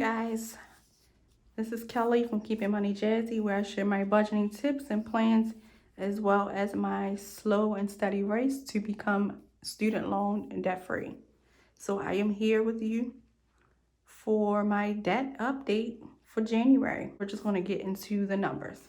guys, this is Kelly from Keeping Money Jazzy, where I share my budgeting tips and plans as well as my slow and steady race to become student loan and debt free. So I am here with you for my debt update for January. We're just going to get into the numbers.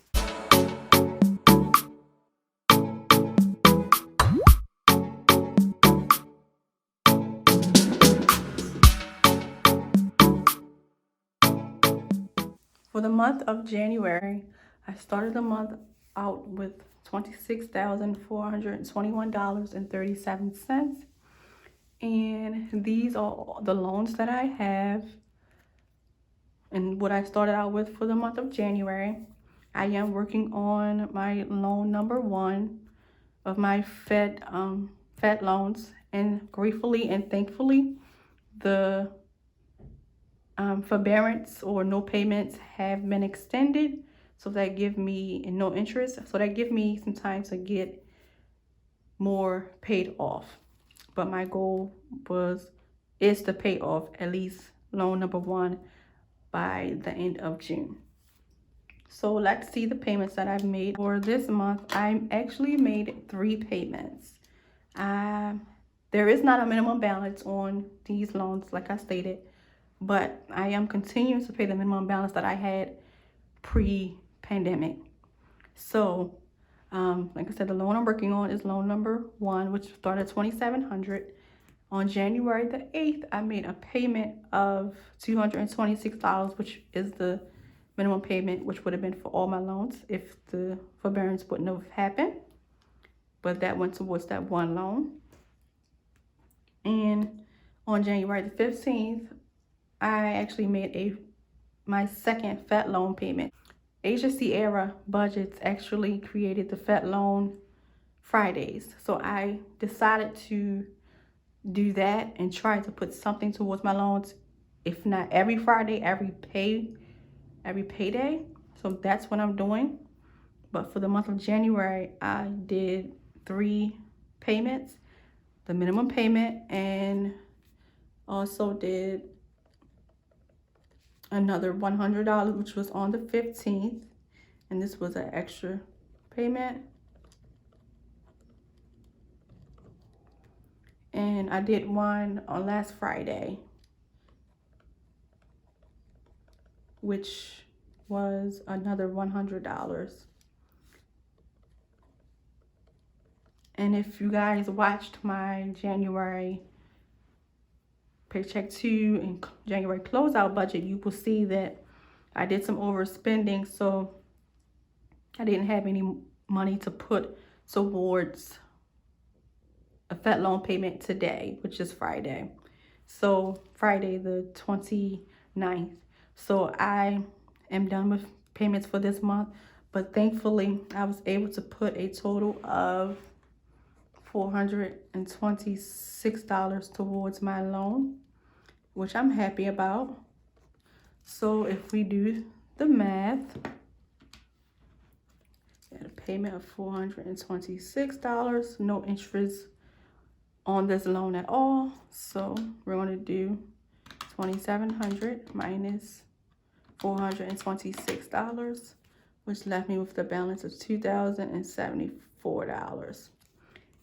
For the month of January, I started the month out with $26,421.37. And these are the loans that I have and what I started out with for the month of January. I am working on my loan number 1 of my Fed loans, and gratefully and thankfully, the forbearance or no payments have been extended, so that give me and no interest, so that give me some time to get more paid off. But my goal is to pay off at least loan number 1 by the end of June. So let's see the payments that I've made for this month. I actually made 3 payments. There is not a minimum balance on these loans, like I stated, but I am continuing to pay the minimum balance that I had pre-pandemic. So, like I said, the loan I'm working on is loan number 1, which started at $2,700. On January the 8th, I made a payment of $226, which is the minimum payment, which would have been for all my loans if the forbearance wouldn't have happened. But that went towards that one loan. And on January the 15th, I actually made my second Fed loan payment. Jazzy Budgeters actually created the Fed loan Fridays. So I decided to do that and try to put something towards my loans, if not every Friday, every payday. So that's what I'm doing. But for the month of January, I did 3 payments, the minimum payment, and also did another $100, which was on the 15th, and this was an extra payment. And I did one on last Friday, which was another $100. And if you guys watched my January paycheck 2 and January closeout budget, you will see that I did some overspending, so I didn't have any money to put towards a Fed loan payment today, which is Friday. So Friday the 29th. So I am done with payments for this month, but thankfully I was able to put a total of $426 towards my loan, which I'm happy about. So if we do the math, at a payment of $426, no interest on this loan at all. So we're going to do $2,700 minus $426, which left me with the balance of $2,074.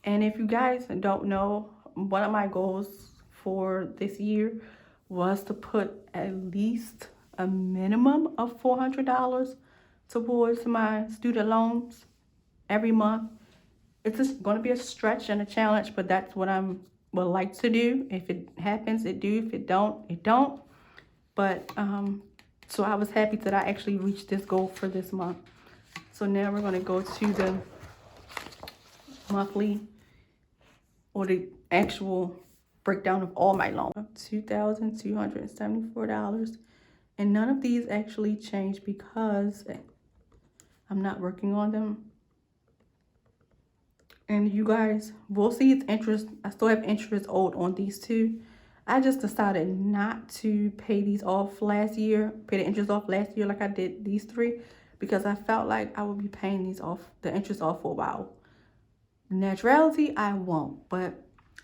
And if you guys don't know, one of my goals for this year was to put at least a minimum of $400 towards my student loans every month. It's just going to be a stretch and a challenge, but that's what I would like to do. If it happens, it do. If it don't, it don't. But so I was happy that I actually reached this goal for this month. So now we're going to go to the monthly, or the actual breakdown of all my loans. $2,274. And none of these actually changed because I'm not working on them. And you guys will see it's interest. I still have interest owed on these 2. I just decided not to pay these off last year, pay the interest off last year like I did these 3, because I felt like I would be paying these off, the interest off, for a while. Naturality, I won't. But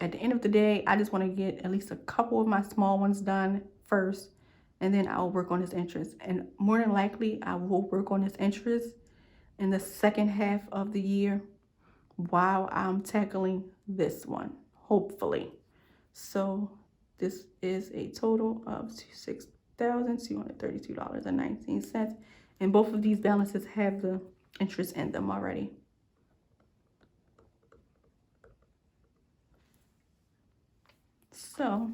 at the end of the day, I just want to get at least a couple of my small ones done first, and then I'll work on this interest. And more than likely, I will work on this interest in the second half of the year while I'm tackling this one, hopefully. So this is a total of $6,232.19. And both of these balances have the interest in them already. So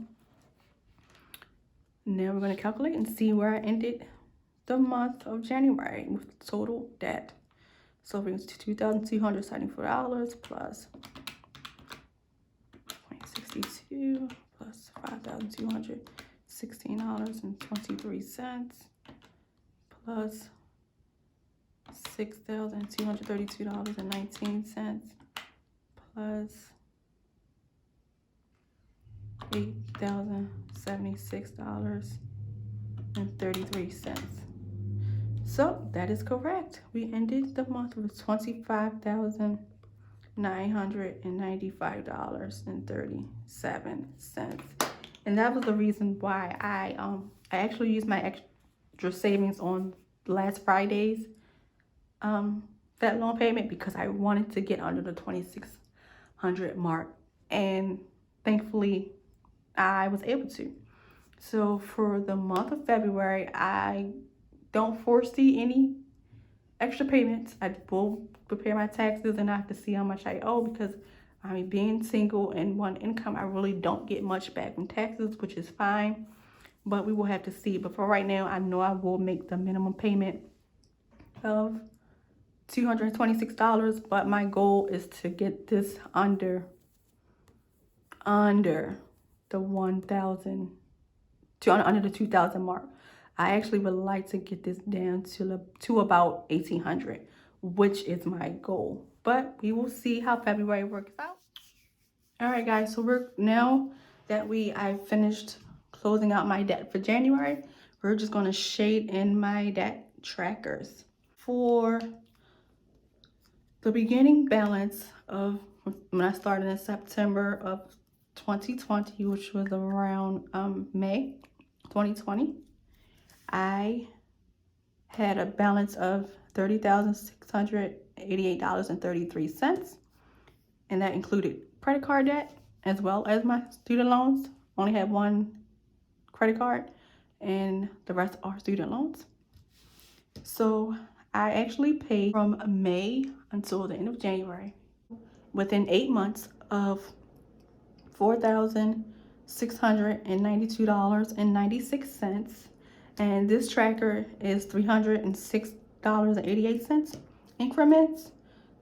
now we're going to calculate and see where I ended the month of January with total debt. So it brings $2,274 plus 0.62 plus $5,216.23 plus $6,232.19 plus $8,076.33. So that is correct. We ended the month with $25,995.37. And that was the reason why I actually used my extra savings on last Friday's that loan payment, because I wanted to get under the 2,600 mark, and thankfully I was able to. So for the month of February, I don't foresee any extra payments. I will prepare my taxes and I have to see how much I owe, because I mean, being single and one income, I really don't get much back from taxes, which is fine, but we will have to see. But for right now, I know I will make the minimum payment of $226, but my goal is to get this under the 1,000, under the 2,000 mark. I actually would like to get this down to about 1,800, which is my goal. But we will see how February works out. All right, guys. So now that I finished closing out my debt for January, we're just going to shade in my debt trackers. For the beginning balance of when I started in September of 2020, which was around May 2020, I had a balance of $30,688.33, and that included credit card debt as well as my student loans. Only had one credit card, and the rest are student loans. So I actually paid from May until the end of January, within 8 months, of $4,692.96. And this tracker is $306.88 increments.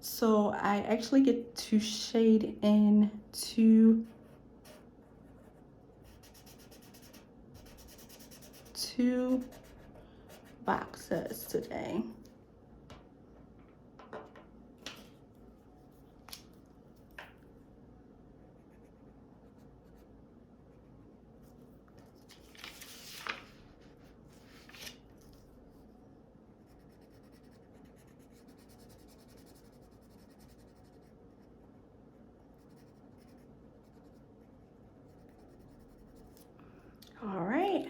So I actually get to shade in two boxes today. All right,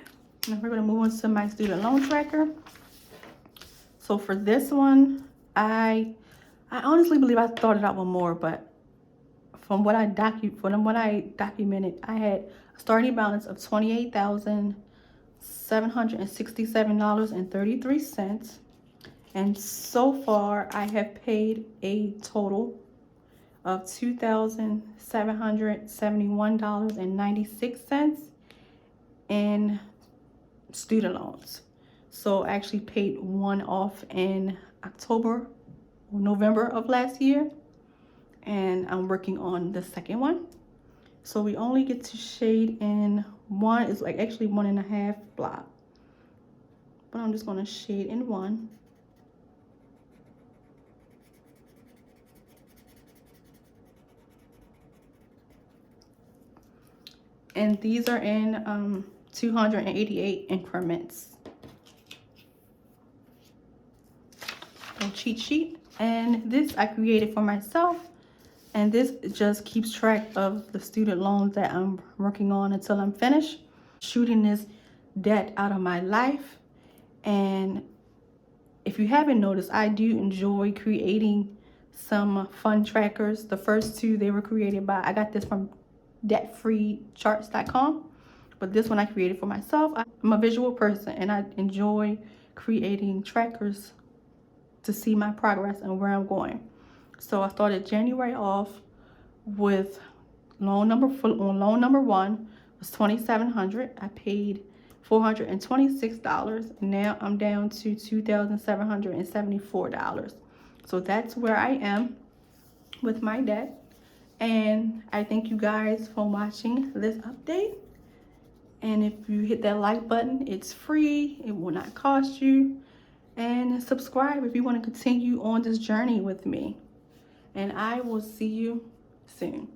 now we're gonna move on to my student loan tracker. So for this one, I honestly believe I thought it out one more, but from what I documented, I had a starting balance of $28,767.33, and so far I have paid a total of $2,771.96 in student loans. So I actually paid one off in November of last year, and I'm working on the second one. So we only get to shade in one. It's like actually 1.5 block, but I'm just going to shade in one. And these are in 288 increments. A cheat sheet, and this I created for myself, and this just keeps track of the student loans that I'm working on until I'm finished. Shooting this debt out of my life. And if you haven't noticed, I do enjoy creating some fun trackers. The first two, they were created by, I got this from debtfreecharts.com, but this one I created for myself. I'm a visual person and I enjoy creating trackers to see my progress and where I'm going. So I started January off with loan number one was $2,700. I paid $426, and now I'm down to $2,774. So that's where I am with my debt. And I thank you guys for watching this update. And if you hit that like button, it's free, it will not cost you. And subscribe if you want to continue on this journey with me. And I will see you soon.